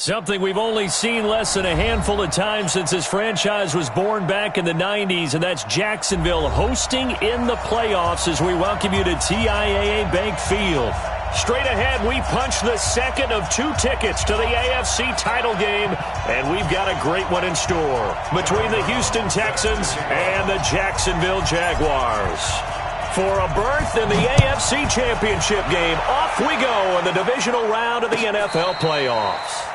Something we've only seen less than a handful of times since this franchise was born back in the 90s, and that's Jacksonville hosting in the playoffs as we welcome you to TIAA Bank Field. Straight ahead, we punch the second of 2 tickets to the AFC title game, and we've got a great one in store between the Houston Texans and the Jacksonville Jaguars. For a berth in the AFC Championship game, off we go in the divisional round of the NFL playoffs.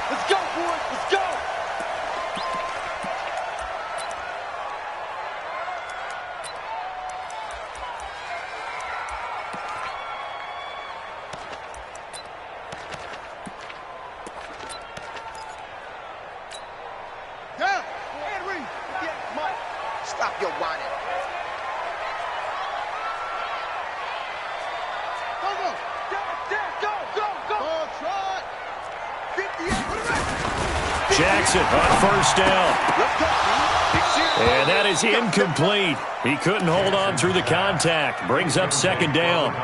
Let's go, boys. Let's go. Yeah, Henry. Yeah, Mike. Stop your whining. Jackson on first down. And that is incomplete. He couldn't hold on through the contact. Brings up second down.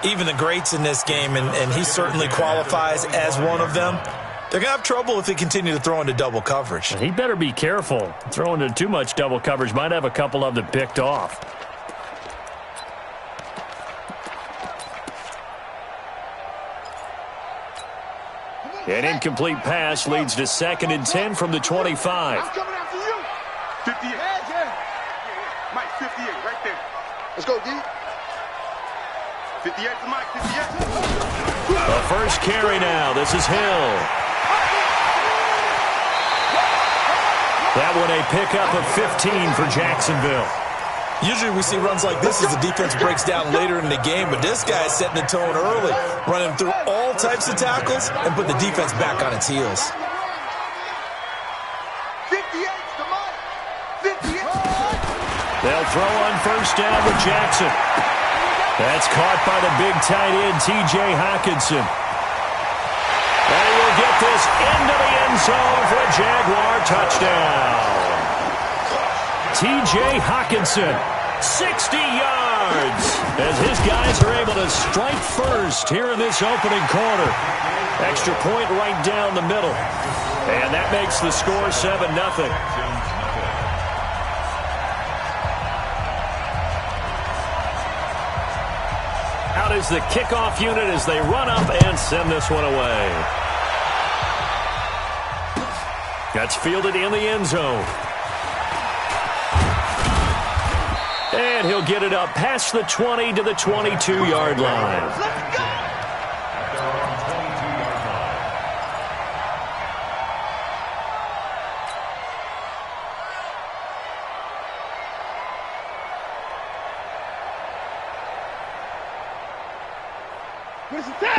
Even the greats in this game, and he certainly qualifies as one of them, they're going to have trouble if they continue to throw into double coverage. He better be careful. Throwing into too much double coverage might have a couple of them picked off. An incomplete pass leads to 2nd and 10 from the 25. I'm coming after you. 58. Yeah. Mike, 58, right there. Let's go, D. 58 to Mike, 58. The first carry now. This is Hill. That one a pickup of 15 for Jacksonville. Usually we see runs like this as the defense breaks down later in the game, but this guy is setting the tone early, running through all types of tackles and put the defense back on its heels. 58 to Mike. 58. They'll throw on first down with Jackson. That's caught by the big tight end, T.J. Hockenson. And he will get this into the end zone for a Jaguar touchdown. T.J. Hockenson, 60 yards, as his guys are able to strike first here in this opening quarter. Extra point right down the middle. And that makes the score 7-0. Out is the kickoff unit as they run up and send this one away. That's fielded in the end zone. And he'll get it up past the 20 to the 22-yard line. Let's go.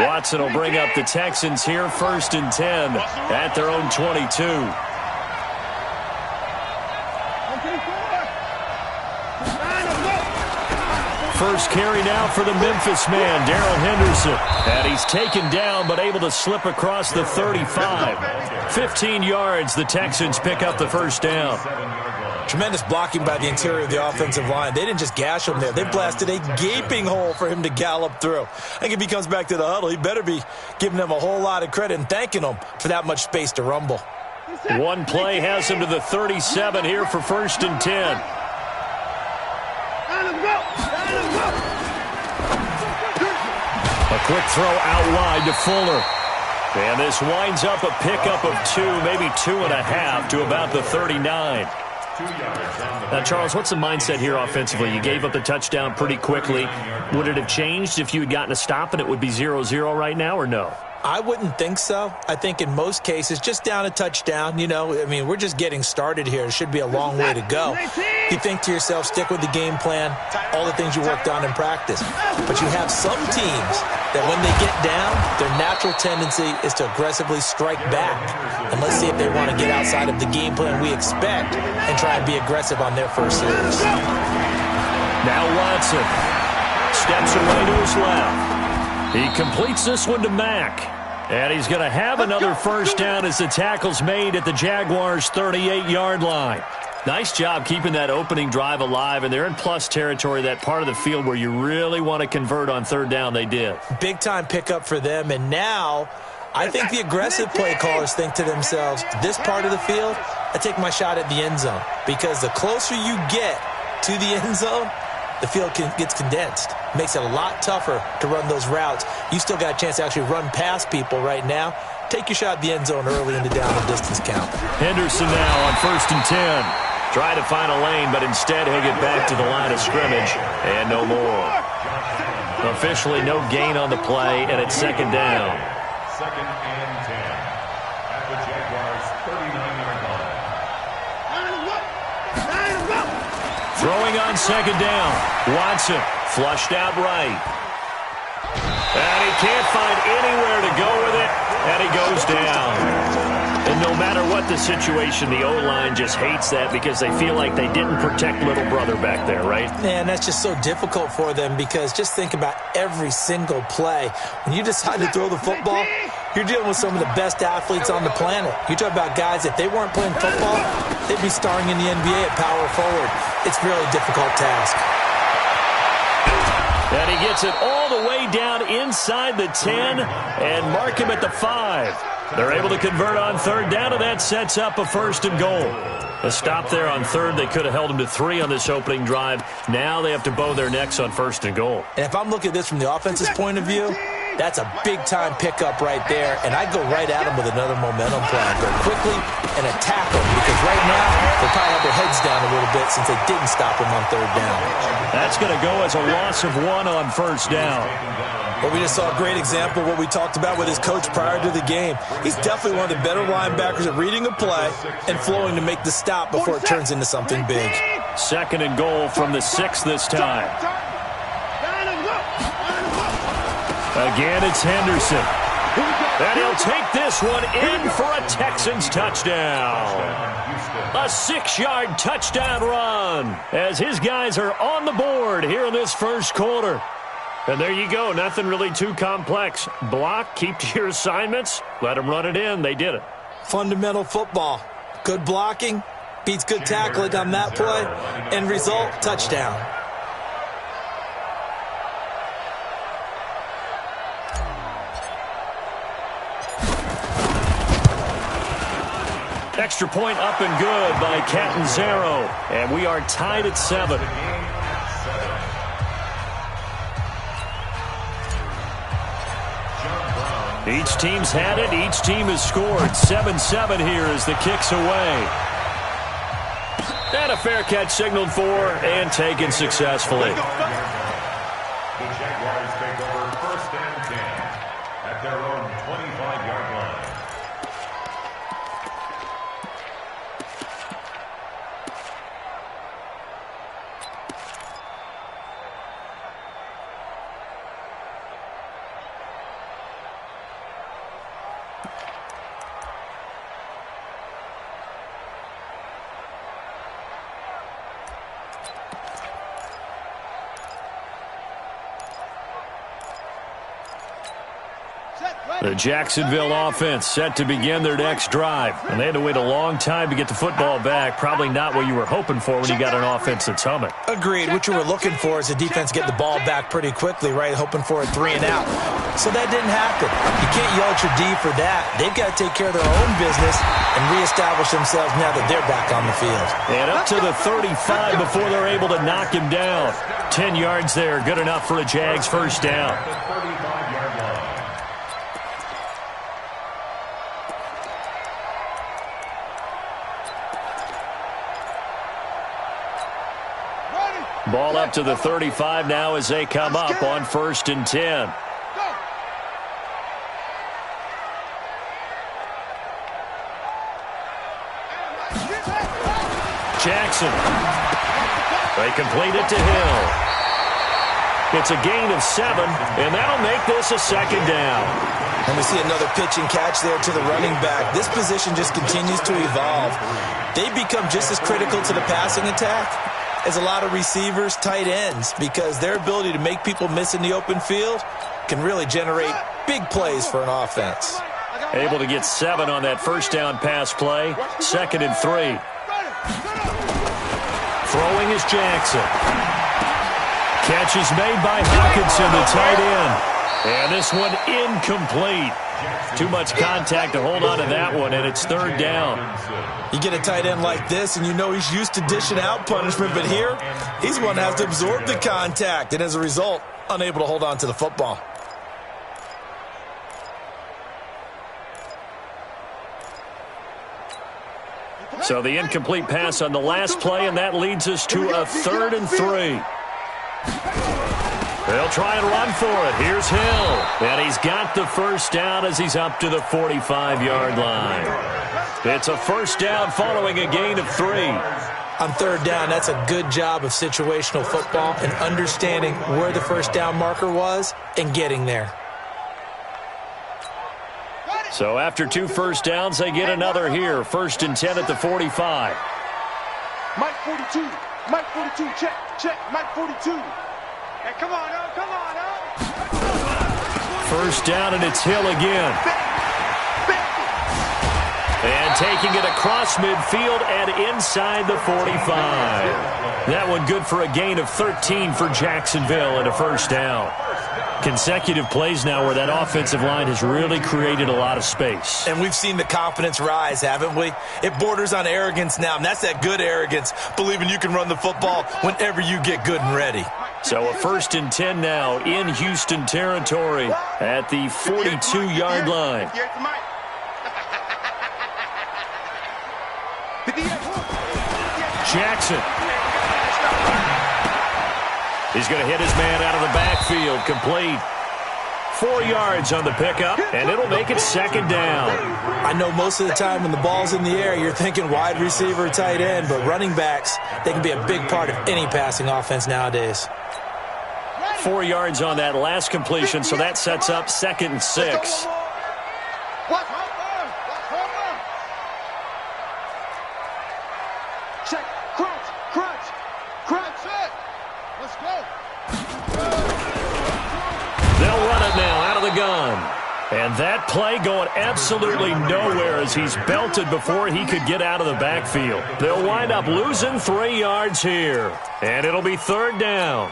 Watson will bring up the Texans here, 1st and 10 at their own 22. First carry now for the Memphis man, Darrell Henderson. And he's taken down but able to slip across the 35. 15 yards, the Texans pick up the first down. Tremendous blocking by the interior of the offensive line. They didn't just gash him there. They blasted a gaping hole for him to gallop through. I think if he comes back to the huddle, he better be giving them a whole lot of credit and thanking them for that much space to rumble. One play has him to the 37 here for 1st and 10. A quick throw out wide to Fuller. And this winds up a pickup of 2, maybe 2.5 to about the 39. Now, Charles, what's the mindset here offensively? You gave up the touchdown pretty quickly. Would it have changed if you had gotten a stop and it would be 0-0 right now, or no? I wouldn't think so. I think in most cases, just down a touchdown, you know, I mean, we're just getting started here. It should be a long way to go. You think to yourself, stick with the game plan, all the things you worked on in practice. But you have some teams that when they get down, their natural tendency is to aggressively strike back. And let's see if they want to get outside of the game plan we expect and try and be aggressive on their first series. Now Watson steps away to his left. He completes this one to Mack. And he's going to have another first down as the tackle's made at the Jaguars' 38-yard line. Nice job keeping that opening drive alive, and they're in plus territory, that part of the field where you really want to convert on 3rd down. They did. Big-time pickup for them, and now I think the aggressive play callers think to themselves, this part of the field, I take my shot at the end zone. Because the closer you get to the end zone, the field gets condensed. Makes it a lot tougher to run those routes. You still got a chance to actually run past people right now. Take your shot at the end zone early in the down and distance count. Henderson now on 1st and 10. Try to find a lane, but instead he'll get back to the line of scrimmage and no more. Officially no gain on the play, and it's 2nd down. 2nd and 10 at the Jaguars' 39-yard line. Throwing on 2nd down. Watson flushed out right. And he can't find anywhere to go with it, and he goes down. And no matter what the situation, the O-line just hates that because they feel like they didn't protect little brother back there, right? Man, that's just so difficult for them because just think about every single play. When you decide to throw the football, you're dealing with some of the best athletes on the planet. You talk about guys, if they weren't playing football, they'd be starring in the NBA at power forward. It's really a difficult task. And he gets it all the way down inside the 10 and mark him at the 5. They're able to convert on 3rd down, and that sets up a 1st and goal. A stop there on 3rd. They could have held him to 3 on this opening drive. Now they have to bow their necks on 1st and goal. And if I'm looking at this from the offense's point of view, that's a big-time pickup right there, and I'd go right at him with another momentum play. Go quickly and attack him, because right now they probably have their heads down a little bit since they didn't stop him on 3rd down. That's going to go as a loss of 1 on 1st down. Well, we just saw a great example of what we talked about with his coach prior to the game. He's definitely one of the better linebackers at reading a play and flowing to make the stop before it turns into something big. 2nd and goal from the 6 this time. Again, it's Henderson. And he'll take this one in for a Texans touchdown. A 6-yard touchdown run as his guys are on the board here in this 1st quarter. And there you go. Nothing really too complex. Block, keep to your assignments, let them run it in. They did it. Fundamental football. Good blocking beats good tackling on that play. End result, touchdown. Extra point up and good by Catanzaro. And we are tied at 7. Each team's had it. Each team has scored. 7-7 here as the kick's away. And a fair catch signaled for and taken successfully. The Jaguars take over 1st and 10 at their own 25-yard line. The Jacksonville offense set to begin their next drive. And they had to wait a long time to get the football back. Probably not what you were hoping for when you got an offense that's humming. Agreed. What you were looking for is the defense get the ball back pretty quickly, right? Hoping for a 3 and out. So that didn't happen. You can't yell at your D for that. They've got to take care of their own business and reestablish themselves now that they're back on the field. And up to the 35 before they're able to knock him down. 10 yards there. Good enough for a Jags 1st down. Ball up to the 35 now as they come up on 1st and 10. Jackson. They complete it to Hill. It's a gain of 7, and that'll make this a 2nd down. And we see another pitch and catch there to the running back. This position just continues to evolve. They've become just as critical to the passing attack as a lot of receivers, tight ends, because their ability to make people miss in the open field can really generate big plays for an offense. Able to get 7 on that 1st down pass play. 2nd and 3. Throwing is Jackson. Catch is made by Hawkinson, the tight end. And this one incomplete. Too much contact to hold on to that one, and it's third down. You get a tight end like this, and you know he's used to dishing out punishment, but here, he's one that has to absorb the contact, and as a result, unable to hold on to the football. So the incomplete pass on the last play, and that leads us to a 3rd and 3. They'll try and run for it. Here's Hill. And he's got the first down as he's up to the 45-yard line. It's a first down following a gain of 3. On third down, that's a good job of situational football and understanding where the first down marker was and getting there. So after 2 first downs, they get another here. 1st and 10 at the 45. Mike 42. Mike 42. Check. Mike 42. And come on, oh, come on, oh. First down, and it's Hill again. And taking it across midfield and inside the 45. That one good for a gain of 13 for Jacksonville and a first down. Consecutive plays now where that offensive line has really created a lot of space. And we've seen the confidence rise, haven't we? It borders on arrogance now, and that's that good arrogance, believing you can run the football whenever you get good and ready. So a 1st and 10 now in Houston territory at the 42-yard line. Jackson. He's going to hit his man out of the backfield. Complete. 4 yards on the pickup, and it'll make it 2nd down. I know most of the time when the ball's in the air, you're thinking wide receiver, tight end, but running backs, they can be a big part of any passing offense nowadays. 4 yards on that last completion, so that sets up 2nd and 6. Check, crunch it. Let's go. They'll run it now out of the gun. And that play going absolutely nowhere as he's belted before he could get out of the backfield. They'll wind up losing 3 yards here. And it'll be 3rd down.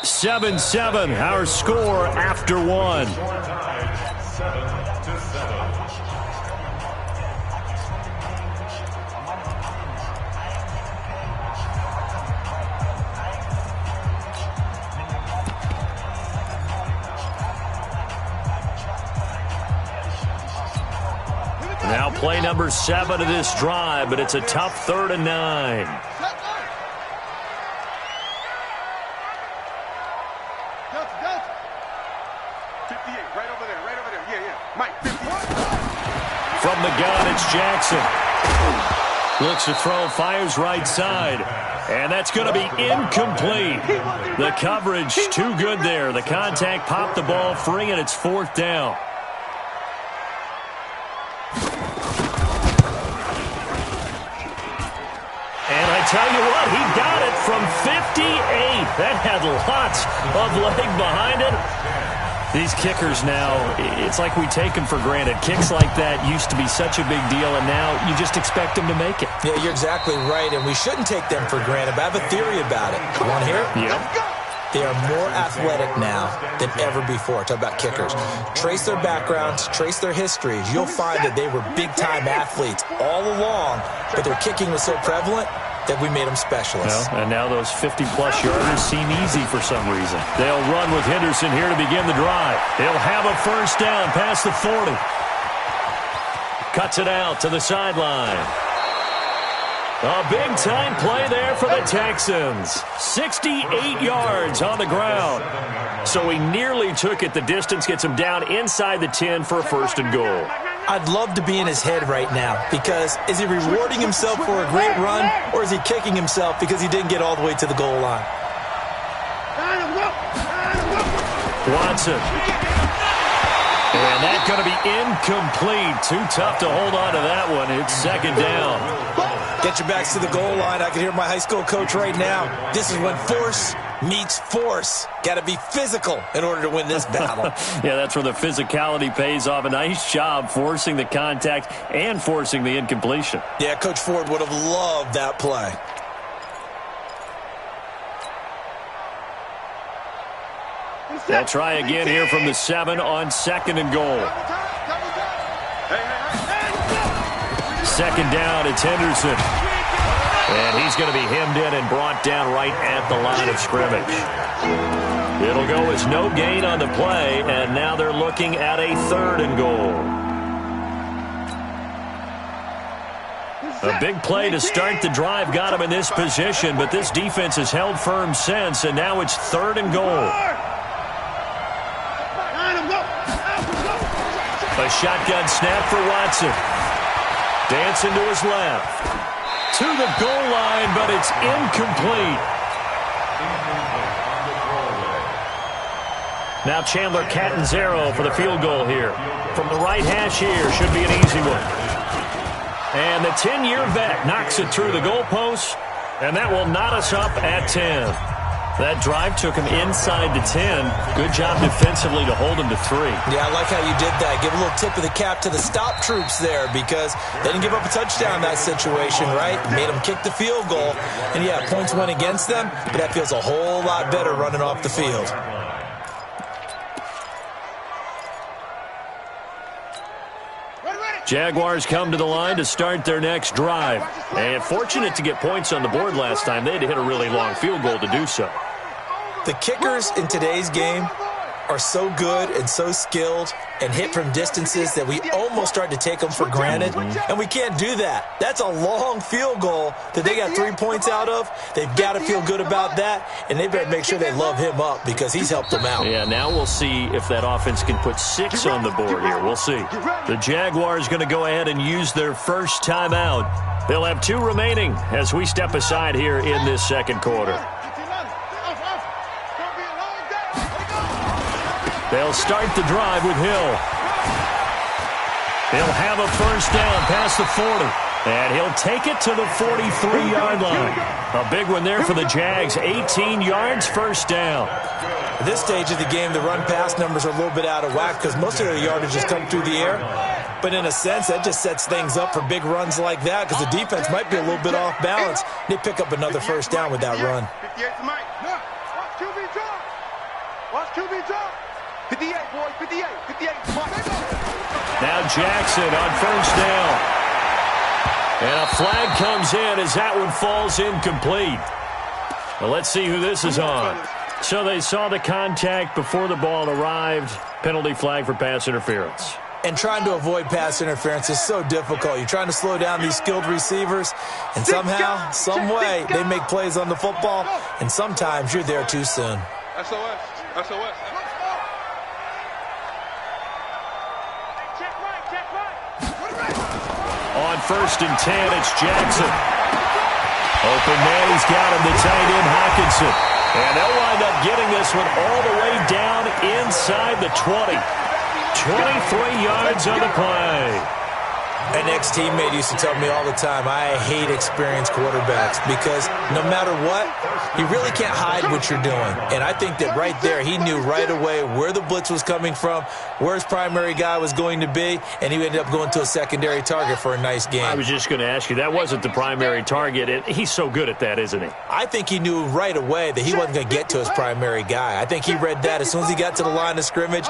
Seven, our score after 1. 7-7. Now play number 7 of this drive, but it's a tough 3rd and 9. 58, right over there. Yeah. Mike, 58. From the gun, it's Jackson. Looks to throw, fires right side. And that's going to be incomplete. The coverage too good there. The contact popped the ball free, and it's 4th down. And I tell you what, he got it from 58. That had lots of leg behind it. These kickers now, it's like we take them for granted. Kicks like that used to be such a big deal, and now you just expect them to make it. Yeah, you're exactly right, and we shouldn't take them for granted, but I have a theory about it. You want to hear it? Yeah. They are more athletic now than ever before. Talk about kickers. Trace their backgrounds, trace their histories. You'll find that they were big-time athletes all along, but their kicking was so prevalent that we made them specialists. Well, and now those 50-plus yarders seem easy for some reason. They'll run with Henderson here to begin the drive. They'll have a first down past the 40. Cuts it out to the sideline. A big-time play there for the Texans. 68 yards on the ground. So he nearly took it the distance, gets him down inside the 10 for a 1st and goal. I'd love to be in his head right now because is he rewarding himself for a great run or is he kicking himself because he didn't get all the way to the goal line? Watson. And that's going to be incomplete. Too tough to hold on to that one. It's 2nd down. Get your backs to the goal line. I can hear my high school coach right now. This is when force meets force. Got to be physical in order to win this battle. Yeah, that's where the physicality pays off. A nice job forcing the contact and forcing the incompletion. Yeah, Coach Ford would have loved that play. They'll try again here from the 7 on 2nd and goal. Second down, it's Henderson. And he's going to be hemmed in and brought down right at the line of scrimmage. It'll go as no gain on the play, and now they're looking at a 3rd and goal. A big play to start the drive got him in this position, but this defense has held firm since, and now it's 3rd and goal. A shotgun snap for Watson. Dancing to his left. To the goal line, but it's incomplete. Now Chandler Catanzaro for the field goal here. From the right hash here, should be an easy one. And the 10-year vet knocks it through the goalpost, and that will knot us up at 10. That drive took him inside the 10. Good job defensively to hold him to 3. Yeah, I like how you did that. Give a little tip of the cap to the stop troops there because they didn't give up a touchdown in that situation, right? Made them kick the field goal. And, yeah, points went against them, but that feels a whole lot better running off the field. Jaguars come to the line to start their next drive. And fortunate to get points on the board last time. They had to hit a really long field goal to do so. The kickers in today's game are so good and so skilled and hit from distances that we almost start to take them for granted, and we can't do that. That's a long field goal that they got 3 points out of. They've got to feel good about that, and they better make sure they love him up because he's helped them out. Yeah, now we'll see if that offense can put 6 on the board here. We'll see. The Jaguars going to go ahead and use their first timeout. They'll have 2 remaining as we step aside here in this second quarter. They'll start the drive with Hill. He'll have a first down past the 40. And he'll take it to the 43-yard line. A big one there for the Jags. 18 yards, first down. At this stage of the game, the run-pass numbers are a little bit out of whack because most of their yardage has come through the air. But in a sense, that just sets things up for big runs like that because the defense might be a little bit off balance. They pick up another first down with that run. 58 to Mike. Watch QB drop. Watch QB drop. 58, boys. 58. 58. Now Jackson on first down. And a flag comes in as that one falls incomplete. Well, let's see who this is on. So they saw the contact before the ball arrived. Penalty flag for pass interference. And trying to avoid pass interference is so difficult. You're trying to slow down these skilled receivers, and somehow, some way, they make plays on the football, and sometimes you're there too soon. SOS. SOS. On first and 10, it's Jackson. Open man, he's got him, the tight end Hawkinson. And they'll wind up getting this one all the way down inside the 20. 23 yards on the play. An ex-teammate used to tell me all the time, I hate experienced quarterbacks because no matter what, you really can't hide what you're doing. And I think that right there, he knew right away where the blitz was coming from, where his primary guy was going to be, and he ended up going to a secondary target for a nice game. I was just going to ask you, that wasn't the primary target, and he's so good at that, isn't he? I think he knew right away that he wasn't going to get to his primary guy. I think he read that as soon as he got to the line of scrimmage,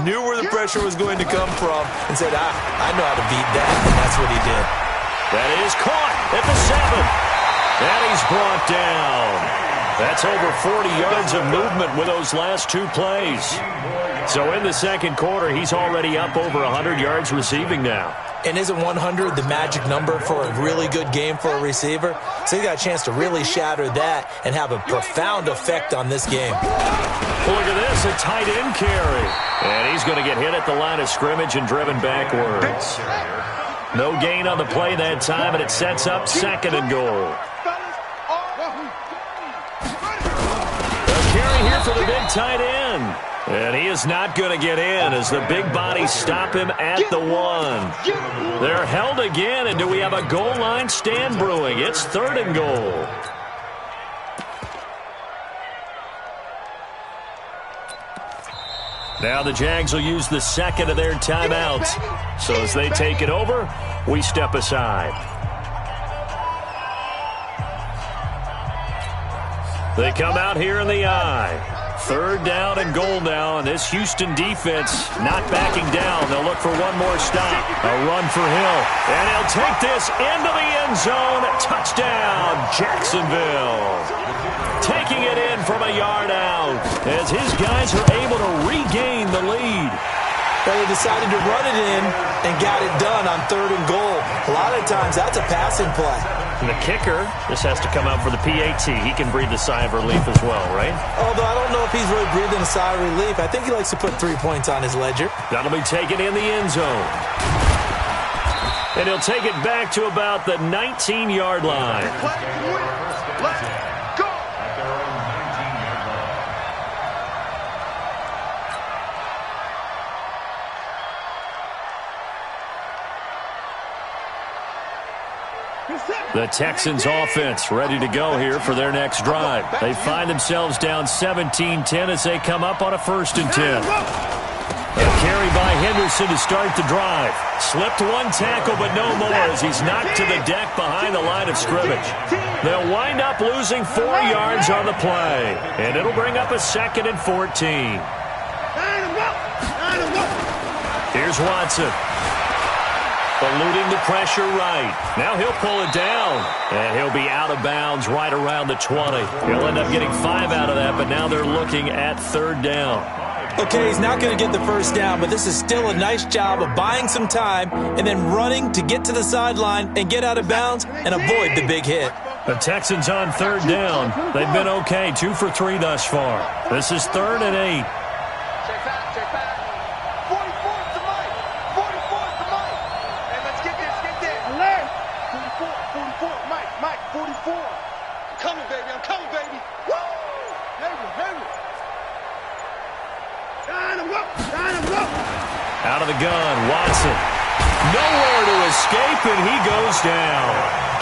knew where the pressure was going to come from, and said, I know how to beat that. And that's what he did. That is caught at the 7. And he's brought down. That's over 40 yards of movement with those last 2 plays. So in the second quarter, he's already up over 100 yards receiving now. And isn't 100 the magic number for a really good game for a receiver? So he got a chance to really shatter that and have a profound effect on this game. Well, look at this, a tight end carry. And he's going to get hit at the line of scrimmage and driven backwards. No gain on the play that time, and it sets up second and goal. A carry here for the big tight end. And he is not going to get in as the big bodies stop him at the 1. They're held again, and do we have a goal line stand brewing? It's third and goal. Now the Jags will use the second of their timeouts. So as they take it over, we step aside. They come out here in the I. Third down and goal now, and this Houston defense not backing down. They'll look for one more stop. A run for Hill, and he'll take this into the end zone. Touchdown, Jacksonville. Taking it in from a yard out as his guys are able to regain the lead. Well, they decided to run it in and got it done on 3rd and goal. A lot of times, that's a passing play. And the kicker just has to come out for the PAT. He can breathe a sigh of relief as well, right? Although I don't know if he's really breathing a sigh of relief. I think he likes to put 3 points on his ledger. That'll be taken in the end zone. And he'll take it back to about the 19-yard line. Let's go. The Texans offense ready to go here for their next drive. They find themselves down 17-10 as they come up on a 1st and 10. A carry by Henderson to start the drive. Slipped one tackle, but no more as he's knocked to the deck behind the line of scrimmage. They'll wind up losing 4 yards on the play, and it'll bring up a 2nd and 14. Here's Watson. Eluding the pressure right. Now he'll pull it down, and he'll be out of bounds right around the 20. He'll end up getting 5 out of that, but now they're looking at 3rd down. Okay, he's not going to get the 1st down, but this is still a nice job of buying some time and then running to get to the sideline and get out of bounds and avoid the big hit. The Texans on 3rd down. They've been okay, 2 for 3 thus far. This is 3rd and 8. Check back. 44's the mic. 44's the mic. Hey, let's get this. Alert. 44, Mike, 44. I'm coming, baby. Woo! Heavy. Out of the gun, Watson. Nowhere to escape, and he goes down.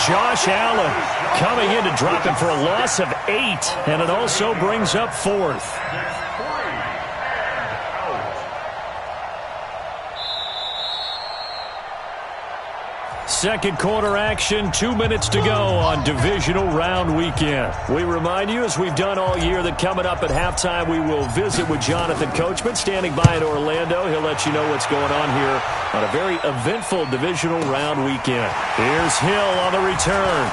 Josh Allen coming in to drop him for a loss of 8, and it also brings up 4th. Second quarter action, 2 minutes to go on divisional round weekend. We remind you, as we've done all year, that coming up at halftime, we will visit with Jonathan Coachman, standing by in Orlando. He'll let you know what's going on here on a very eventful divisional round weekend. Here's Hill on the return.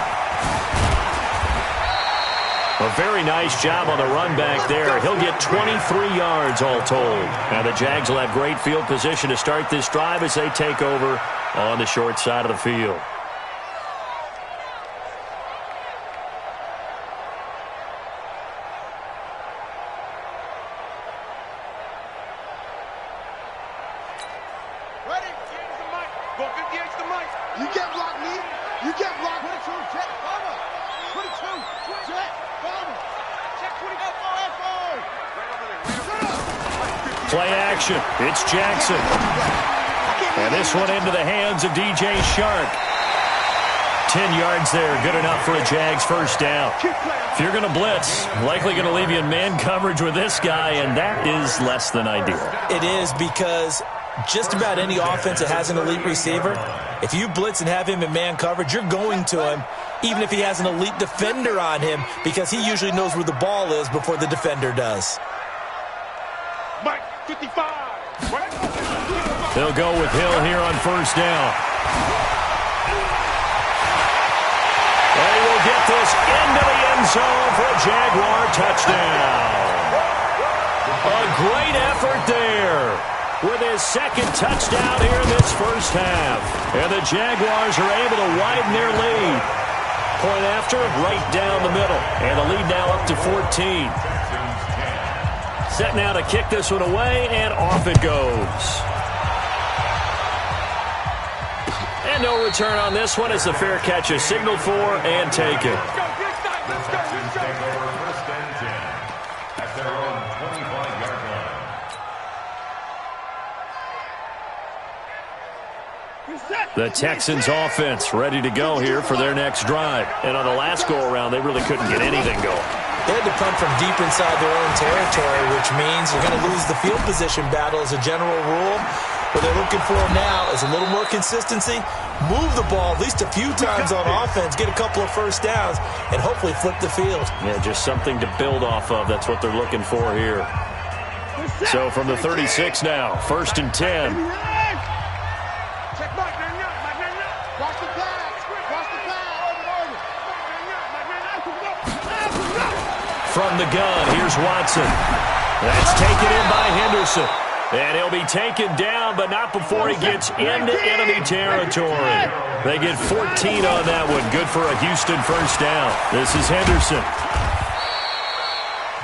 A very nice job on the run back there. He'll get 23 yards all told. Now the Jags will have great field position to start this drive as they take over on the short side of the field. Ready? Here's the mic. Go 58's the mic. You can't block me. You can't block 22. Check. Bomber. 22. Check. Bomber. Check 24. Play action. It's Jackson. And this one into the hands of DJ Shark. 10 yards there. Good enough for a Jags 1st down. If you're going to blitz, likely going to leave you in man coverage with this guy, and that is less than ideal. It is, because just about any offense that has an elite receiver, if you blitz and have him in man coverage, you're going to him, even if he has an elite defender on him, because he usually knows where the ball is before the defender does. Mike, 55. They'll go with Hill here on 1st down. They will get this into the end zone for a Jaguar touchdown. A great effort there with his 2nd touchdown here in this 1st half. And the Jaguars are able to widen their lead. Point after, right down the middle. And the lead now up to 14. Set now to kick this one away, and off it goes. And no return on this one as the fair catch is signaled for and taken. The Texans offense ready to go here for their next drive. And on the last go-around, they really couldn't get anything going. They had to punt from deep inside their own territory, which means you're going to lose the field position battle as a general rule. What they're looking for now is a little more consistency, move the ball at least a few times on offense, get a couple of first downs, and hopefully flip the field. Yeah, just something to build off of. That's what they're looking for here. So from the 36 now, 1st and 10. From the gun, here's Watson. That's taken in by Henderson. And he'll be taken down, but not before he gets into enemy territory. They get 14 on that one. Good for a Houston first down. This is Henderson.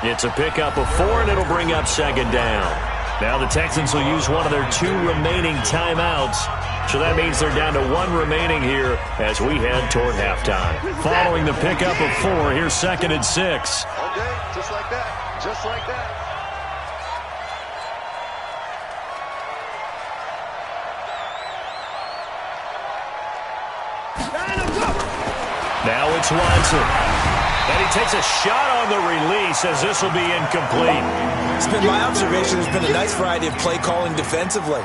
It's a pickup of 4, and it'll bring up 2nd down. Now the Texans will use one of their 2 remaining timeouts. So that means they're down to 1 remaining here as we head toward halftime. Following the pickup of 4, here's 2nd and 6. Okay, just like that. Just like that. Now it's Watson. And he takes a shot on the release as this will be incomplete. It's been my observation there's been a nice variety of play calling defensively.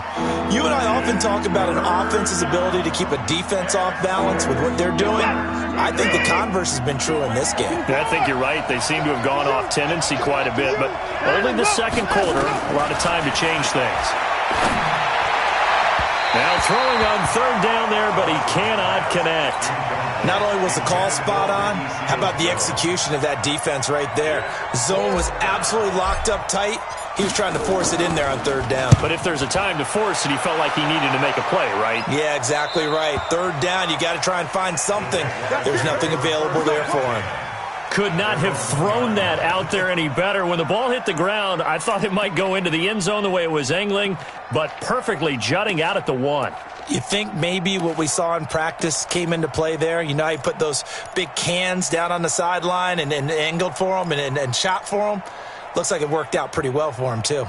You and I often talk about an offense's ability to keep a defense off balance with what they're doing. I think the converse has been true in this game. I think you're right. They seem to have gone off tendency quite a bit, but only the second quarter, a lot of time to change things. Now throwing on 3rd down there, but he cannot connect. Not only was the call spot on, how about the execution of that defense right there? Zone was absolutely locked up tight. He was trying to force it in there on 3rd down. But if there's a time to force it, he felt like he needed to make a play, right? Yeah, exactly right. 3rd down, you got to try and find something. There's nothing available there for him. Could not have thrown that out there any better. When the ball hit the ground, I thought it might go into the end zone the way it was angling, but perfectly jutting out at the 1. You think maybe what we saw in practice came into play there? You know, he put those big cans down on the sideline and angled for him and shot for him. Looks like it worked out pretty well for him, too.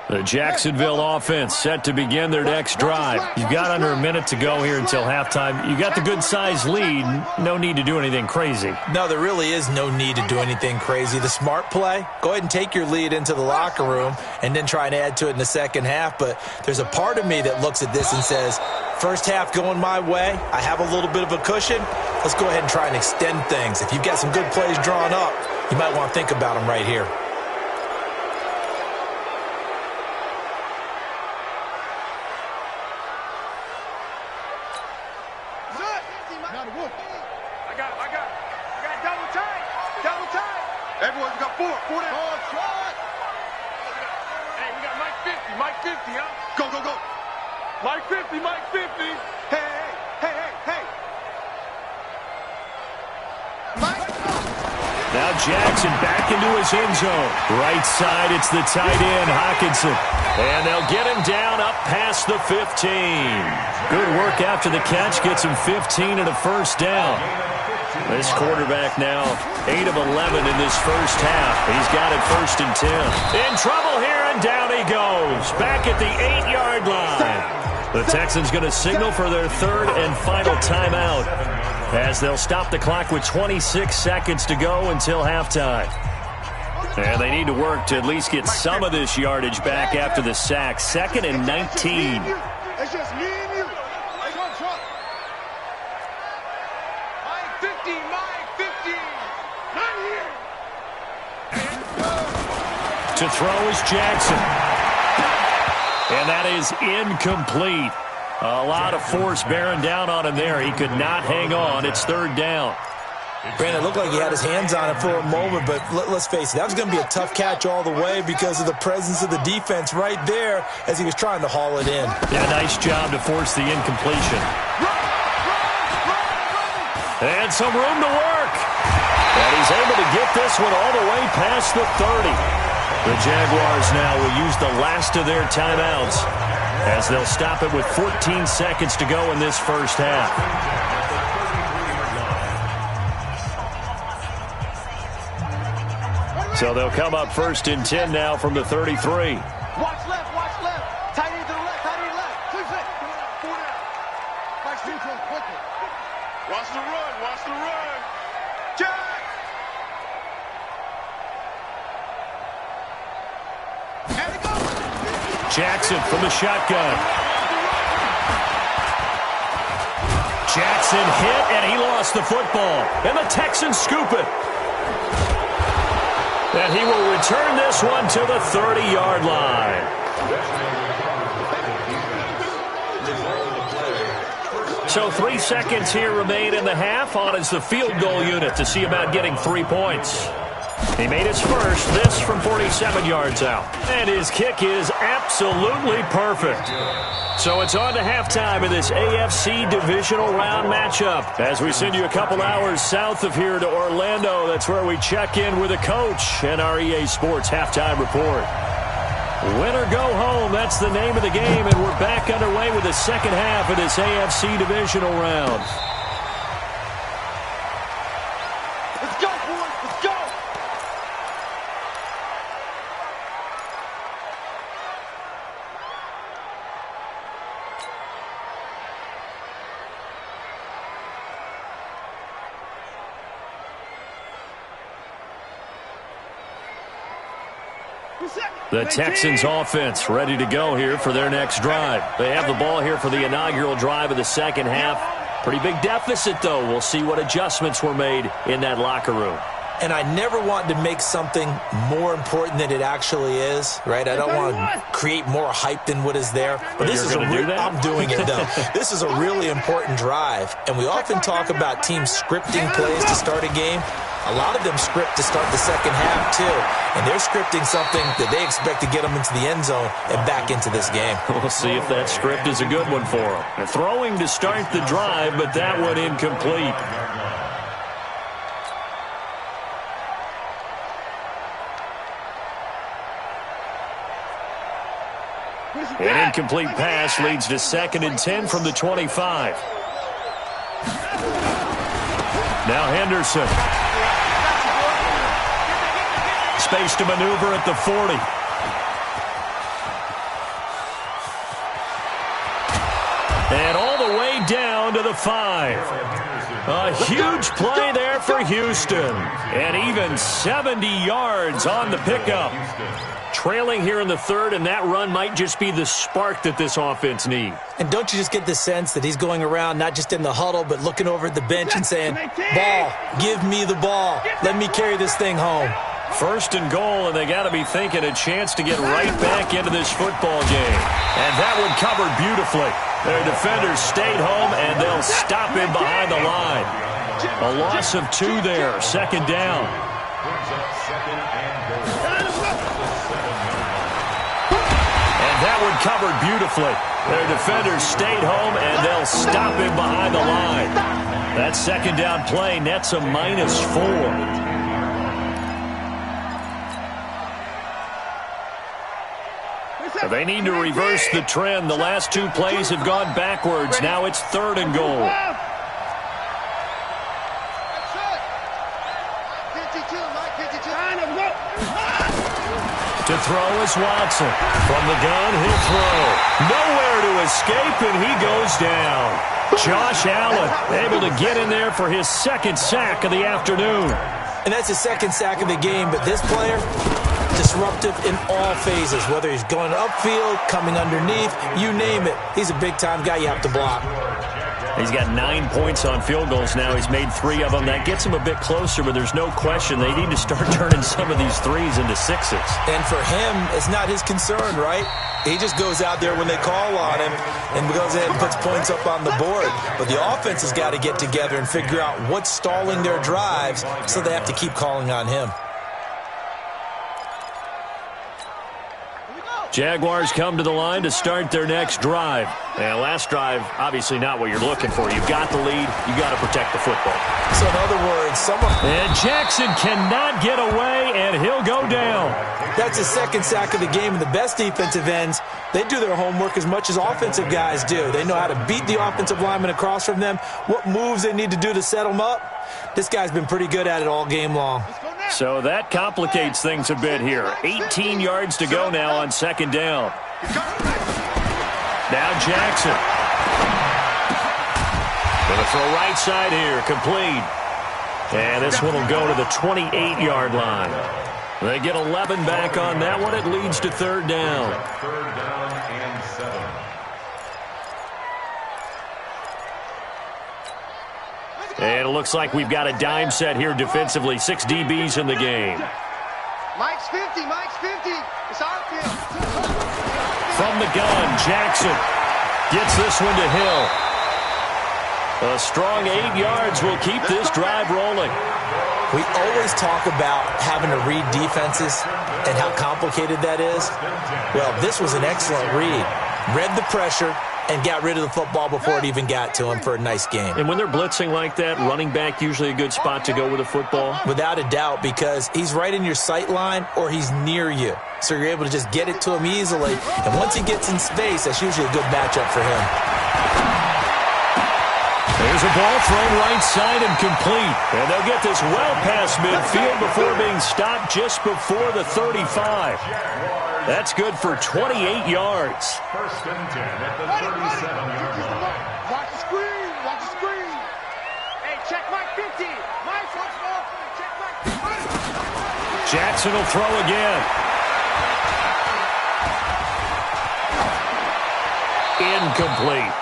The Jacksonville offense set to begin their next drive. You've got under a minute to go here until halftime. You got the good-sized lead. No need to do anything crazy. No, there really is no need to do anything crazy. The smart play, go ahead and take your lead into the locker room and then try and add to it in the second half. But there's a part of me that looks at this and says, first half going my way, I have a little bit of a cushion. Let's go ahead and try and extend things. If you've got some good plays drawn up, you might want to think about them right here. Everyone, we got 4 down. Hey, we got Mike 50, huh? Go. Mike 50. Hey. Mike. Now Jackson back into his end zone. Right side, it's the tight end, Hockenson. And they'll get him down up past the 15. Good work after the catch. Gets him 15 and a first down. This quarterback now 8 of 11 in this first half. He's got it 1st and 10. In trouble here, and down he goes. Back at the 8-yard line. The Texans going to signal for their 3rd and final timeout as they'll stop the clock with 26 seconds to go until halftime. And they need to work to at least get some of this yardage back after the sack. 2nd and 19. It's just me and you. To throw is Jackson. And that is incomplete. A lot of force bearing down on him there. He could not hang on. It's 3rd down. Brandon, it looked like he had his hands on it for a moment, but let's face it, that was going to be a tough catch all the way because of the presence of the defense right there as he was trying to haul it in. Yeah, nice job to force the incompletion. And some room to work. And he's able to get this one all the way past the 30. The Jaguars now will use the last of their timeouts as they'll stop it with 14 seconds to go in this first half. So they'll come up 1st and 10 now from the 33. Watch left. Tight end to the left. Switch it. 4 down. Mike, shoot him quickly. Watch the run. Jack! And it goes. Jackson from the shotgun. Jackson hit, and he lost the football. And the Texans scoop it. And he will return this one to the 30-yard line. So 3 seconds here remain in the half. On is the field goal unit to see about getting 3 points. He made his first, this from 47 yards out. And his kick is absolutely perfect. So it's on to halftime in this AFC divisional round matchup. As we send you a couple hours south of here to Orlando, that's where we check in with a coach and our EA Sports halftime report. Win or go home, that's the name of the game, and we're back underway with the second half of this AFC divisional round. Let's go, boys. Let's go. The Texans offense ready to go here for their next drive. They have the ball here for the inaugural drive of the second half. Pretty big deficit, though. We'll see what adjustments were made in that locker room. And I never want to make something more important than it actually is, right? I don't want to create more hype than what is there. But this is I'm doing it, though. This is a really important drive. And we often talk about teams scripting plays to start a game. A lot of them script to start the second half, too. And they're scripting something that they expect to get them into the end zone and back into this game. We'll see if that script is a good one for them. They're throwing to start the drive, but that one incomplete. An incomplete pass leads to 2nd and 10 from the 25. Now Henderson. Space to maneuver at the 40. And all the way down to the 5. A huge play there for Houston. And even 70 yards on the pickup. Trailing here in the 3rd, and that run might just be the spark that this offense needs. And don't you just get the sense that he's going around not just in the huddle, but looking over at the bench and saying, ball, give me the ball. Let me carry this thing home. 1st and goal, and they got to be thinking a chance to get right back into this football game. And that one covered beautifully. Their defenders stayed home, and they'll stop him behind the line. A loss of 2 there, 2nd down. And that one covered beautifully. Their defenders stayed home, and they'll stop him behind the line. That 2nd down play nets a -4. They need to reverse the trend. The last 2 plays have gone backwards. Now it's 3rd and goal. To throw is Watson. From the gun, he'll throw. Nowhere to escape, and he goes down. Josh Allen able to get in there for his 2nd sack of the afternoon. And that's his 2nd sack of the game, but this player, disruptive in all phases, whether he's going upfield, coming underneath, you name it. He's a big-time guy you have to block. He's got 9 points on field goals now. He's made 3 of them. That gets him a bit closer, but there's no question they need to start turning some of these 3s into 6s. And for him, it's not his concern, right? He just goes out there when they call on him and goes ahead and puts points up on the board. But the offense has got to get together and figure out what's stalling their drives, so they have to keep calling on him. Jaguars come to the line to start their next drive. And last drive, obviously not what you're looking for. You've got the lead. You've got to protect the football. So in other words, And Jackson cannot get away, and he'll go down. That's his 2nd sack of the game, and the best defensive ends, they do their homework as much as offensive guys do. They know how to beat the offensive lineman across from them, what moves they need to do to set them up. This guy's been pretty good at it all game long. So that complicates things a bit here. 18 yards to go now on 2nd down. Now Jackson. Going to throw right side here, complete. And this one will go to the 28-yard line. They get 11 back on that one. It leads to third down. Third down and 7. And it looks like we've got a dime set here defensively. 6 DBs in the game. Mike's 50. Mike's 50. It's our field. From the gun, Jackson gets this one to Hill. A strong 8 yards will keep this drive rolling. We always talk about having to read defenses and how complicated that is. Well, this was an excellent read. Read the pressure and got rid of the football before it even got to him for a nice game. And when they're blitzing like that, running back usually a good spot to go with a football? Without a doubt, because he's right in your sight line or he's near you. So you're able to just get it to him easily. And once he gets in space, that's usually a good matchup for him. There's a ball thrown right side and complete. And they'll get this well past midfield before being stopped just before the 35. That's good for 28 yards. First and 10 at the 37-yard line. Watch the screen. Watch the screen. Hey, check Mike 50. Mike, watch the ball. Check Mike 50. Jackson will throw again. Incomplete.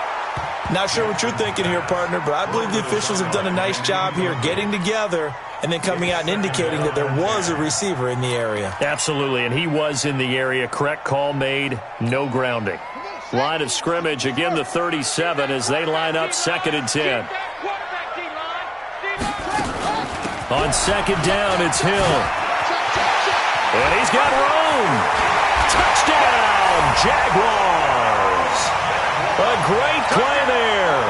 Not sure what you're thinking here, partner, but I believe the officials have done a nice job here getting together and then coming out and indicating that there was a receiver in the area. Absolutely, and he was in the area. Correct call made, no grounding. Line of scrimmage, again the 37 as they line up 2nd and 10. On 2nd down, it's Hill. And he's got room. Touchdown, Jaguars. A great play there.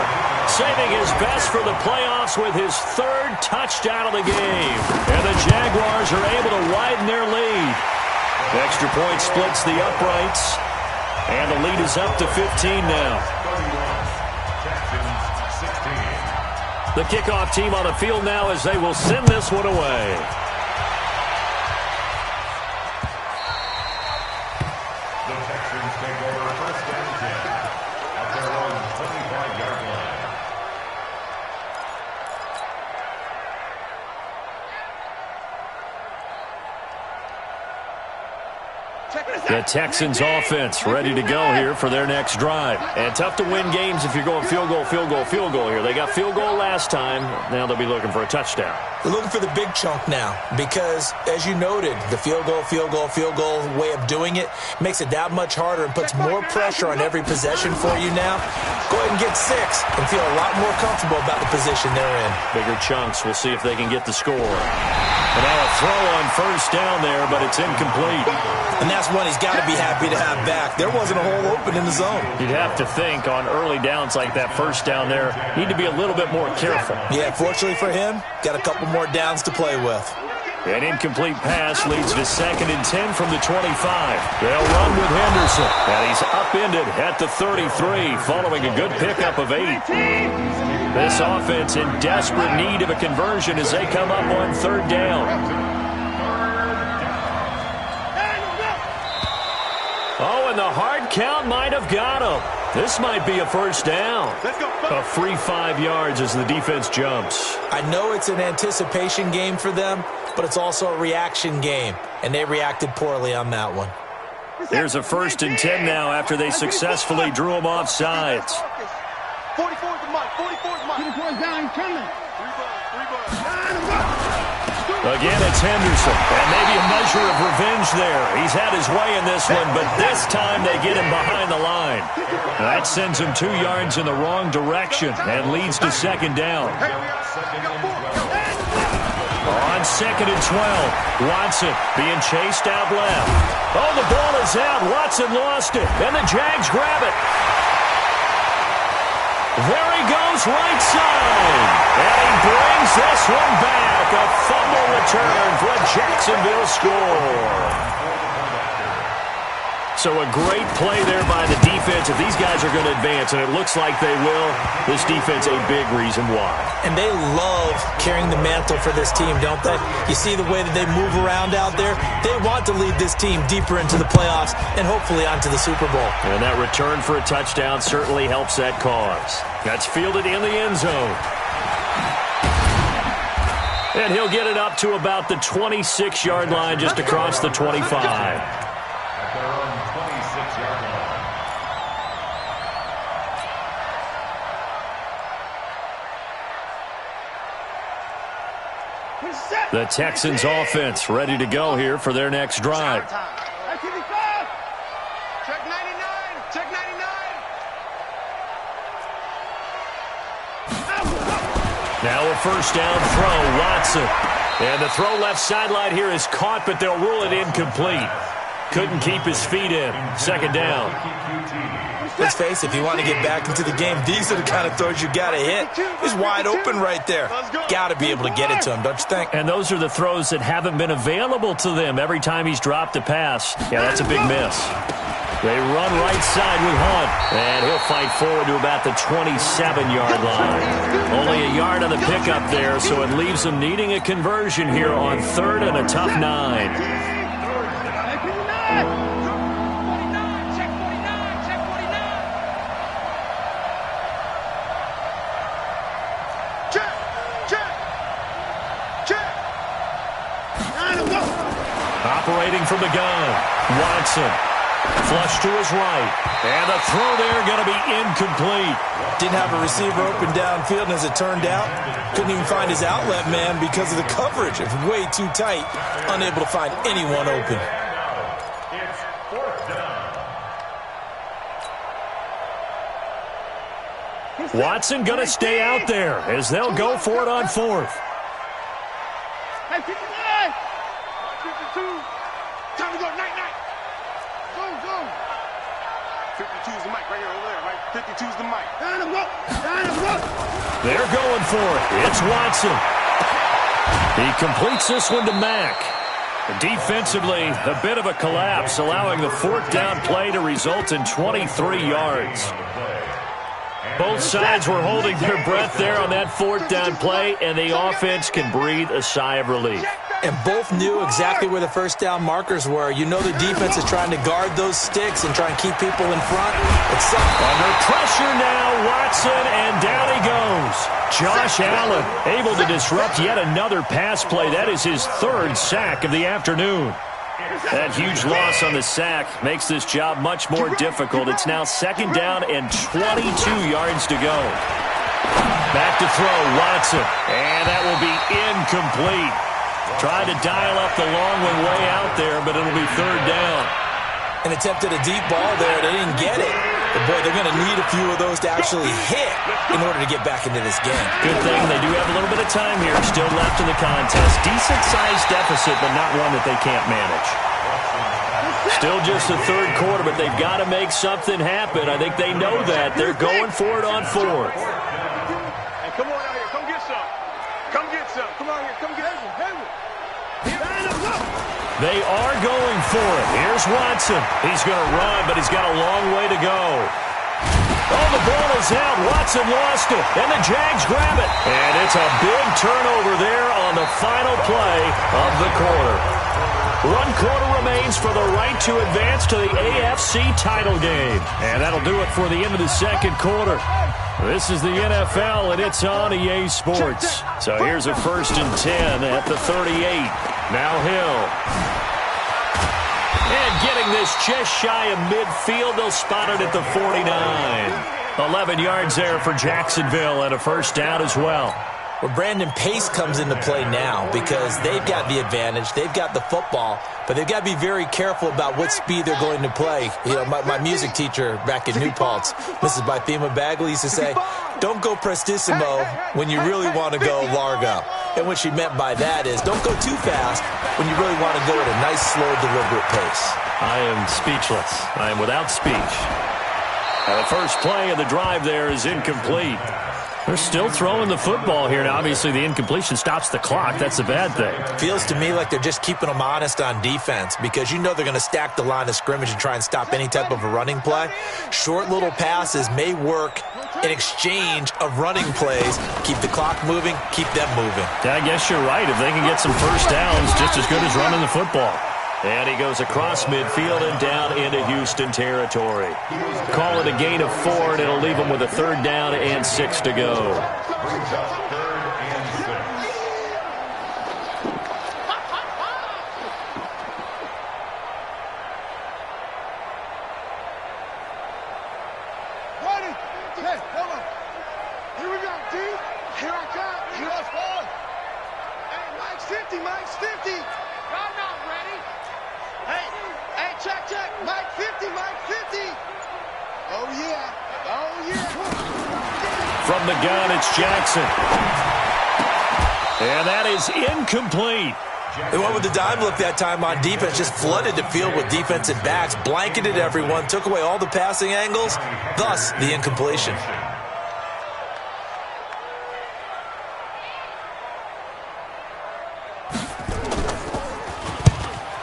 Saving his best for the playoffs with his 3rd touchdown of the game. And the Jaguars are able to widen their lead. Extra point splits the uprights. And the lead is up to 15 now. The kickoff team on the field now as they will send this one away. The Texans take over first and 10 at their own 25-yard line. The Texans offense ready to go here for their next drive. And tough to win games if you're going field goal, field goal, field goal here. They got field goal last time. Now they'll be looking for a touchdown. They're looking for the big chunk now because, as you noted, the field goal way of doing it makes it that much harder and puts more pressure on every possession for you now. Go ahead and get 6 and feel a lot more comfortable about the position they're in. Bigger chunks. We'll see if they can get the score. And now a throw on first down there, but it's incomplete. And that's one he's got to be happy to have back. There wasn't a hole open in the zone. You'd have to think on early downs like that first down there, need to be a little bit more careful. Yeah, fortunately for him, got a couple more downs to play with. An incomplete pass leads to 2nd and 10 from the 25. They'll run with Henderson. And he's upended at the 33 following a good pickup of 8. This offense in desperate need of a conversion as they come up on 3rd down. Oh, and the hard count might have got him. This might be a first down. A free 5 yards as the defense jumps. I know it's an anticipation game for them, but it's also a reaction game, and they reacted poorly on that one. Here's a 1st and 10 now after they successfully drew him off sides. 44 to Mike. 44 to Mike. 44 down, coming. 3 bucks. Again, it's Henderson. And maybe a measure of revenge there. He's had his way in this one, but this time they get him behind the line. That sends him 2 yards in the wrong direction and leads to 2nd down. On 2nd and 12, Watson being chased out left. Oh, the ball is out. Watson lost it, and the Jags grab it. There he goes, right side. And he brings this one back. A fumble return for a Jacksonville score. So a great play there by the defense. If these guys are going to advance, and it looks like they will, this defense a big reason why. And they love carrying the mantle for this team, don't they? You see the way that they move around out there? They want to lead this team deeper into the playoffs and hopefully onto the Super Bowl. And that return for a touchdown certainly helps that cause. That's fielded in the end zone. And he'll get it up to about the 26-yard line, just across the 25. At their own 26-yard line. The Texans offense ready to go here for their next drive. Check 99. Check 99. Now a first down throw, Watson. And the throw left sideline here is caught, but they'll rule it incomplete. Couldn't keep his feet in. Second down. Let's face it, if you want to get back into the game, these are the kind of throws you got to hit. He's wide open right there. Got to be able to get it to him, don't you think? And those are the throws that haven't been available to them every time he's dropped a pass. Yeah, that's a big miss. They run right side with Hunt, and he'll fight forward to about the 27-yard line. Only a yard on the pickup there, so it leaves them needing a conversion here on third and a tough 9. Operating from the gun, Watson. Flush to his right. And the throw there going to be incomplete. Didn't have a receiver open downfield, and as it turned out, couldn't even find his outlet man because of the coverage. It was way too tight, unable to find anyone open. It's fourth down. Watson going to stay out there as they'll go for it on fourth. Hey, 59. 52. Time to go, night. Go. 52's the mic right here, over there, right? 52's the mic. Down him up. They're going for it. It's Watson. He completes this one to Mack. Defensively, a bit of a collapse, allowing the fourth down play to result in 23 yards. Both sides were holding their breath there on that fourth down play, and the offense can breathe a sigh of relief. And both knew exactly where the first down markers were. You know the defense is trying to guard those sticks and try and keep people in front. It's under pressure now, Watson, and down he goes. Josh Allen able to disrupt yet another pass play. That is his third sack of the afternoon. That huge loss on the sack makes this job much more difficult. It's now second down and 22 yards to go. Back to throw, Watson, and that will be incomplete. Tried to dial up the long one way out there, but it'll be third down. And attempted a deep ball there. They didn't get it. But, boy, they're going to need a few of those to actually hit in order to get back into this game. Good thing they do have a little bit of time here still left in the contest. Decent-sized deficit, but not one that they can't manage. Still just the third quarter, but they've got to make something happen. I think they know that. They're going for it on fourth. Hey, come on out here. Come get some. Come get some. Come on here. Come get some. They are going for it. Here's Watson. He's going to run, but he's got a long way to go. Oh, the ball is out. Watson lost it, and the Jags grab it. And it's a big turnover there on the final play of the quarter. 1 quarter remains for the right to advance to the AFC title game. And that'll do it for the end of the second quarter. This is the NFL, and it's on EA Sports. So here's a 1st and 10 at the 38. Now Hill. And getting this just shy of midfield, they'll spot it at the 49. 11 yards there for Jacksonville and a first down as well. Well, Brandon, pace comes into play now because they've got the advantage. They've got the football, but they've got to be very careful about what speed they're going to play. You know, my music teacher back in New Paltz, Mrs. Bythema Bagley, used to say, don't go prestissimo when you really want to go largo. And what she meant by that is don't go too fast when you really want to go at a nice, slow, deliberate pace. I am speechless. I am without speech. The first play of the drive there is incomplete. They're still throwing the football here. Now, obviously, the incompletion stops the clock. That's a bad thing. Feels to me like they're just keeping them honest on defense because you know they're going to stack the line of scrimmage and try and stop any type of a running play. Short little passes may work in exchange of running plays. Keep the clock moving, keep them moving. Yeah, I guess you're right. If they can get some first downs, just as good as running the football. And he goes across midfield and down into Houston territory. Call it a gain of 4, and it'll leave him with a 3rd down and 6 to go. Mike 50, Mike 50. Oh, yeah. Oh, yeah. From the gun, it's Jackson. And that is incomplete. They went with the dime look that time on defense, just flooded the field with defensive backs, blanketed everyone, took away all the passing angles, thus the incompletion.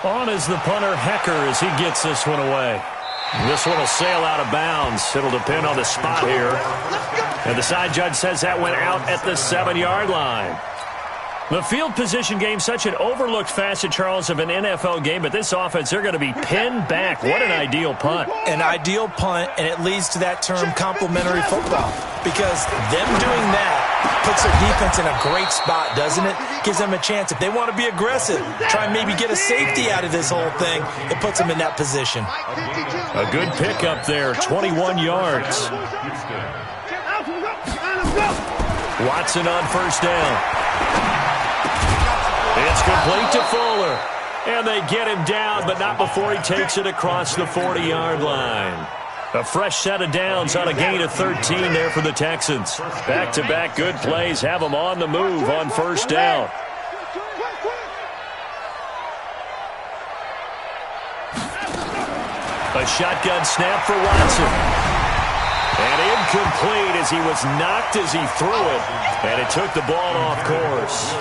On is the punter, Hecker, as he gets this one away. This one will sail out of bounds. It'll depend on the spot here. And the side judge says that went out at the 7-yard line. The field position game, such an overlooked facet, Charles, of an NFL game, but this offense, they're going to be pinned back. What an ideal punt. An ideal punt, and it leads to that term complementary football, because them doing that puts their defense in a great spot, doesn't it? Gives them a chance. If they want to be aggressive, try and maybe get a safety out of this whole thing, it puts them in that position. A good pickup there, 21 yards. Watson on first down. It's complete to Fuller. And they get him down, but not before he takes it across the 40-yard line. A fresh set of downs on a gain of 13 there for the Texans. Back-to-back good plays have them on the move on first down. A shotgun snap for Watson. And incomplete as he was knocked as he threw it. And it took the ball off course.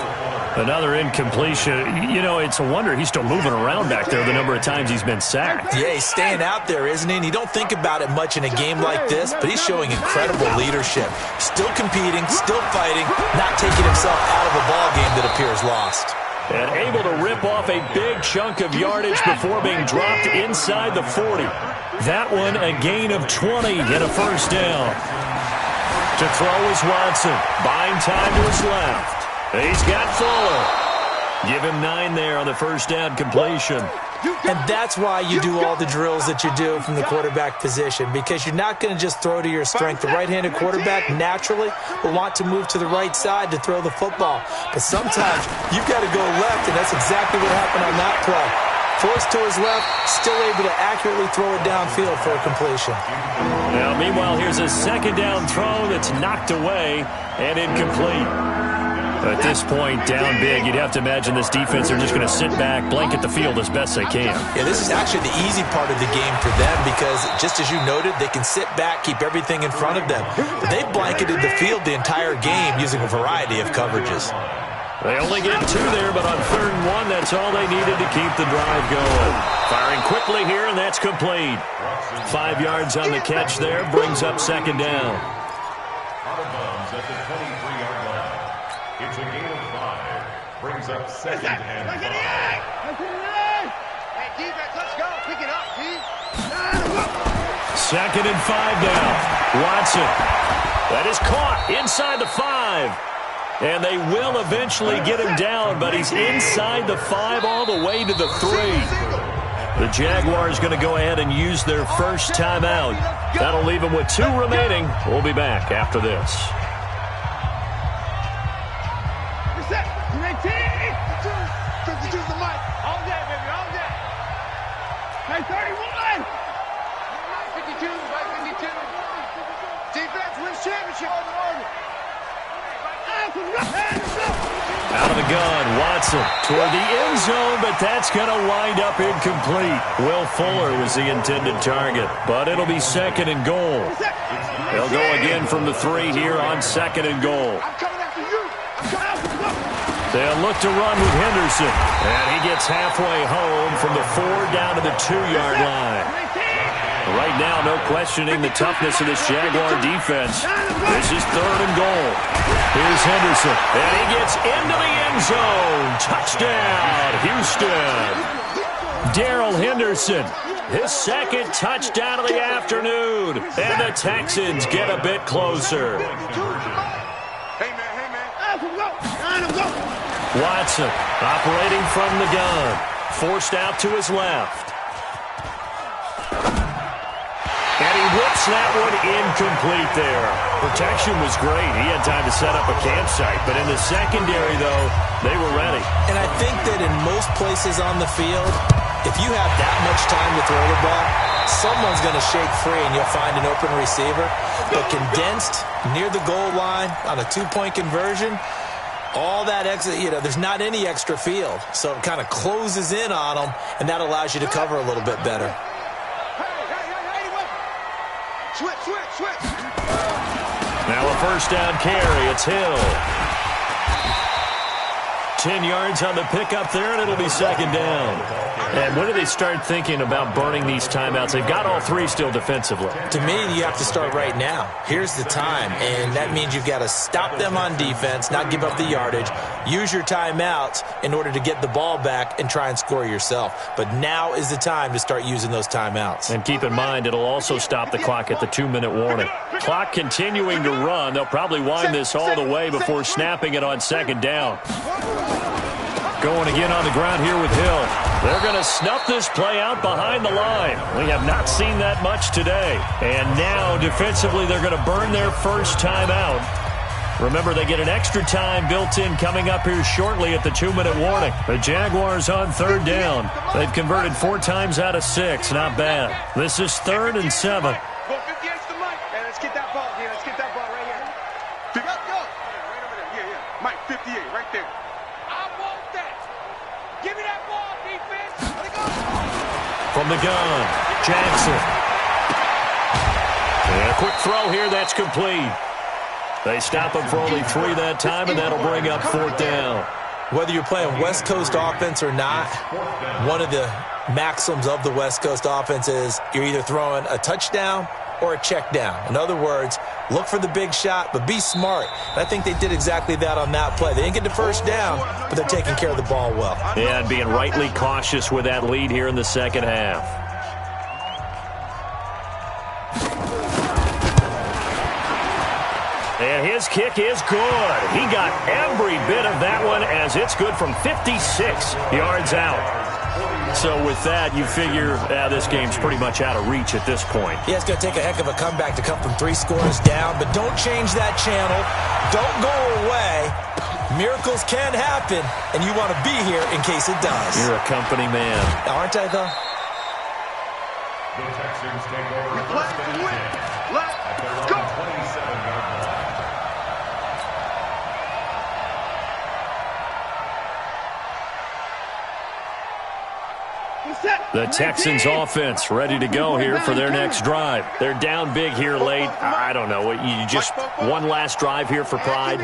Another incompletion. You know, it's a wonder he's still moving around back there the number of times he's been sacked. Yeah, he's staying out there, isn't he? And you don't think about it much in a game like this, but he's showing incredible leadership. Still competing, still fighting, not taking himself out of a ball game that appears lost. And able to rip off a big chunk of yardage before being dropped inside the 40. That one a gain of 20 and a first down. To throw is Watson. Buying time to his left. He's got Fuller. Give him 9 there on the first down completion. And that's why you do all the drills that you do from the quarterback position, because you're not going to just throw to your strength. The right-handed quarterback naturally will want to move to the right side to throw the football. But sometimes you've got to go left, and that's exactly what happened on that play. Forced to his left, still able to accurately throw it downfield for a completion. Now, meanwhile, here's a second down throw that's knocked away and incomplete. At this point, down big, you'd have to imagine this defense are just going to sit back, blanket the field as best they can. Yeah, this is actually the easy part of the game for them because, just as you noted, they can sit back, keep everything in front of them. But they've blanketed the field the entire game using a variety of coverages. They only get 2 there, but on 3rd and 1, that's all they needed to keep the drive going. Firing quickly here, and that's complete. 5 yards on the catch there, brings up second down. Out of bounds at the 23-yard line. It's a gain of 5. Brings up second and 5. Hey, defense, let's go. Pick it up, D. Second and 5 now. Watson. That is caught inside the 5. And they will eventually get him down, but he's inside the 5 all the way to the 3. The Jaguars going to go ahead and use their first timeout. That'll leave them with 2 remaining. We'll be back after this. Hey, 31! 52, right 52. Defense wins championship. Out of the gun, Watson toward the end zone, but that's going to wind up incomplete. Will Fuller was the intended target, but it'll be second and goal. They'll go again from the 3 here on second and goal. I'm coming after you. They'll look to run with Henderson, and he gets halfway home from the 4 down to the 2-yard line. Right now, no questioning the toughness of this Jaguar defense. This is 3rd and goal. Here's Henderson, and he gets into the end zone. Touchdown, Houston. Darrell Henderson, his second touchdown of the afternoon. And the Texans get a bit closer. Hey, man. Watson operating from the gun. Forced out to his left. And he whips that one incomplete there. Protection was great. He had time to set up a campsite. But in the secondary, though, they were ready. And I think that in most places on the field, if you have that much time to throw the ball, someone's going to shake free and you'll find an open receiver. But condensed near the goal line on a two-point conversion, all that extra, there's not any extra field. So it kind of closes in on them, and that allows you to cover a little bit better. Switch. Now a first down carry. It's Hill. 10 yards on the pickup there, and it'll be second down. And when do they start thinking about burning these timeouts? They've got all three still defensively. To me, you have to start right now. Here's the time, and that means you've got to stop them on defense, not give up the yardage, use your timeouts in order to get the ball back and try and score yourself. But now is the time to start using those timeouts. And keep in mind, it'll also stop the clock at the 2-minute warning. Clock continuing to run. They'll probably wind this all the way before snapping it on second down. Going again on the ground here with Hill. They're going to snuff this play out behind the line. We have not seen that much today. And now, defensively, they're going to burn their first timeout. Remember, they get an extra time built in coming up here shortly at the 2-minute warning. The Jaguars on third down. They've converted 4 times out of 6. Not bad. This is 3rd and 7. Go 58's the Mike. And let's get that ball. Yeah, let's get that ball right here. Go. Right over there. Yeah. Mike, 58, right there. I want that. Give me that ball, defense. Let it go. From the gun, Jackson. And a quick throw here. That's complete. They stop him for only 3 that time, and that'll bring up 4th down. Whether you're playing West Coast offense or not, one of the maxims of the West Coast offense is you're either throwing a touchdown or a check down. In other words, look for the big shot, but be smart. And I think they did exactly that on that play. They didn't get the first down, but they're taking care of the ball well. Yeah, and being rightly cautious with that lead here in the second half. And his kick is good. He got every bit of that one as it's good from 56 yards out. So with that, you figure this game's pretty much out of reach at this point. Yeah, it's going to take a heck of a comeback to come from 3 scores down, but don't change that channel. Don't go away. Miracles can happen, and you want to be here in case it does. You're a company man. Aren't I, though? The Texans take over first and 10 at their own 27-yard line. The Texans offense ready to go here for their next drive. They're down big here late. I don't know. You just one last drive here for pride?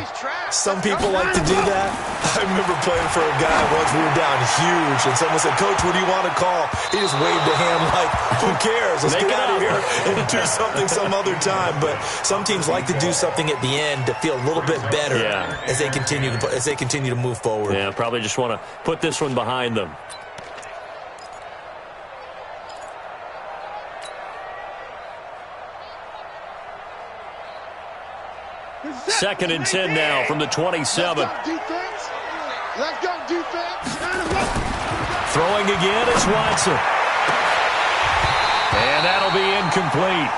Some people like to do that. I remember playing for a guy once. We were down huge, and someone said, "Coach, what do you want to call?" He just waved a hand like, who cares? Let's get out of here and do something some other time. But some teams like to do something at the end to feel a little bit better as they continue to move forward. Yeah, probably just want to put this one behind them. 2nd and 10 now from the 27. Let's go, defense. Throwing again is Watson. And that'll be incomplete.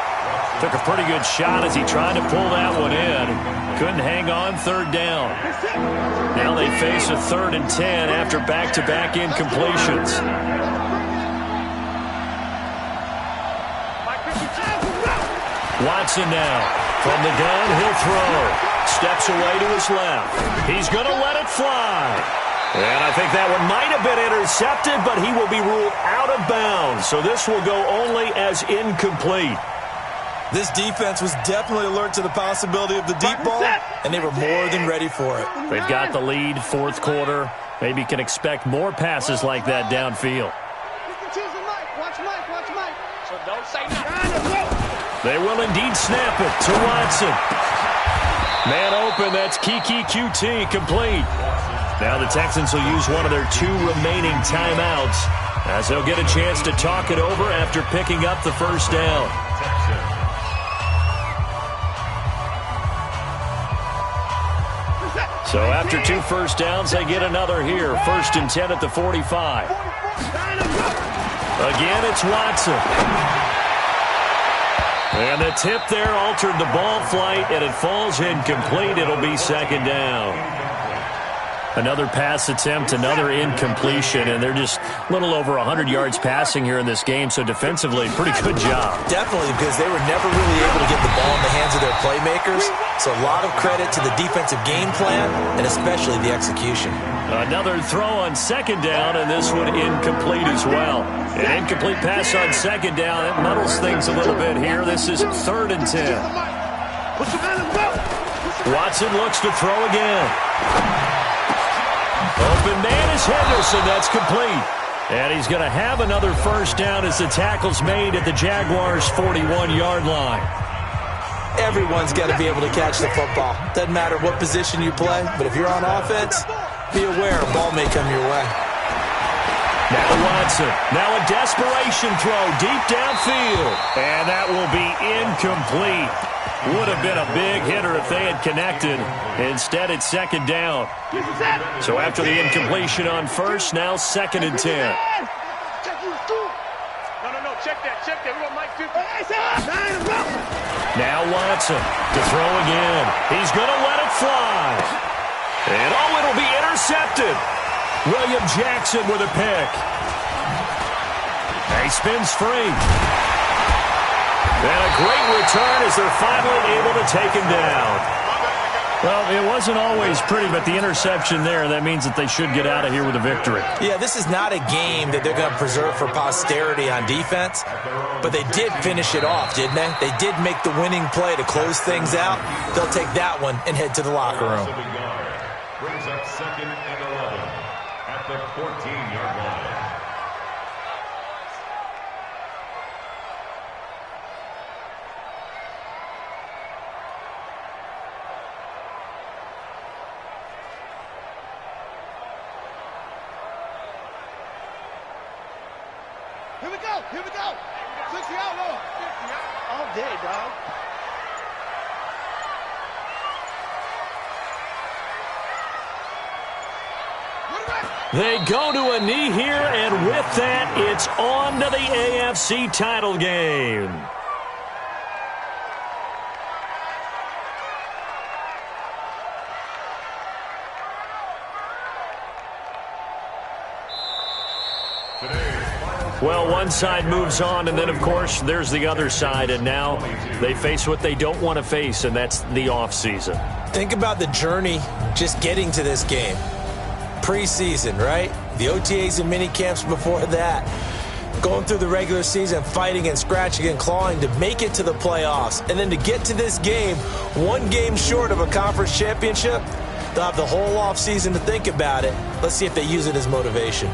Took a pretty good shot as he tried to pull that one in. Couldn't hang on 3rd down. Now they face a 3rd and 10 after back-to-back incompletions. Watson now. From the gun, he'll throw. Steps away to his left. He's going to let it fly. And I think that one might have been intercepted, but he will be ruled out of bounds. So this will go only as incomplete. This defense was definitely alert to the possibility of the deep ball, and they were more than ready for it. They've got the lead, 4th quarter. Maybe can expect more passes like that downfield. Watch Mike. So don't say nothing. They will indeed snap it to Watson. Man open, that's Kiki QT complete. Now the Texans will use one of their 2 remaining timeouts as they'll get a chance to talk it over after picking up the first down. So after 2 first downs, they get another here. 1st and 10 at the 45. Again, it's Watson. And the tip there altered the ball flight, and it falls incomplete. It'll be 2nd down. Another pass attempt, another incompletion, and they're just a little over 100 yards passing here in this game, so defensively, pretty good job. Definitely, because they were never really able to get the ball in the hands of their playmakers, so a lot of credit to the defensive game plan and especially the execution. Another throw on second down, and this one incomplete as well. An incomplete pass on second down. That muddles things a little bit here. This is 3rd and 10. Watson looks to throw again. Open man is Henderson. That's complete. And he's going to have another first down as the tackle's made at the Jaguars' 41-yard line. Everyone's got to be able to catch the football. Doesn't matter what position you play, but if you're on offense, be aware a ball may come your way. Now Watson. Now a desperation throw deep downfield. And that will be incomplete. Would have been a big hitter if they had connected. Instead, it's second down. So after the incompletion on first, now 2nd and 10. No, check that. We want Mike 50. Now Watson to throw again. He's going to let it fly. And it'll be intercepted. William Jackson with a pick. He spins free. And a great return as they're finally able to take him down. Well, it wasn't always pretty, but the interception there, that means that they should get out of here with a victory. Yeah, this is not a game that they're going to preserve for posterity on defense, but they did finish it off, didn't they? They did make the winning play to close things out. They'll take that one and head to the locker room. Brings up 2nd and 11 at the 14-yard line. Here we go. 60 out, Lord. All day, dog. They go to a knee here, and with that, it's on to the AFC title game. Well, one side moves on, and then, of course, there's the other side, and now they face what they don't want to face, and that's the offseason. Think about the journey just getting to this game. Preseason, right? The OTAs and mini camps before that. Going through the regular season, fighting and scratching and clawing to make it to the playoffs. And then to get to this game, one game short of a conference championship, they'll have the whole offseason to think about it. Let's see if they use it as motivation.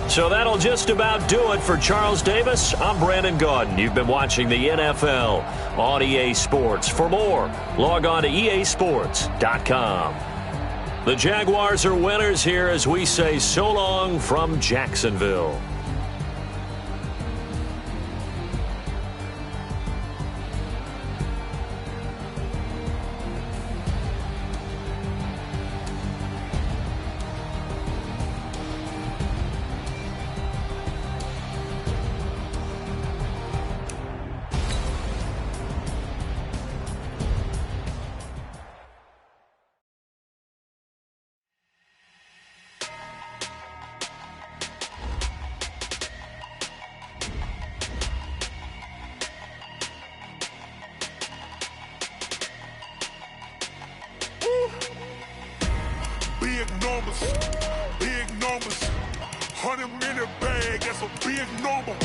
So that'll just about do it for Charles Davis. I'm Brandon Gaudin. You've been watching the NFL on EA Sports. For more, log on to easports.com. The Jaguars are winners here as we say so long from Jacksonville. Big numbers, 100-minute bag, that's a big number.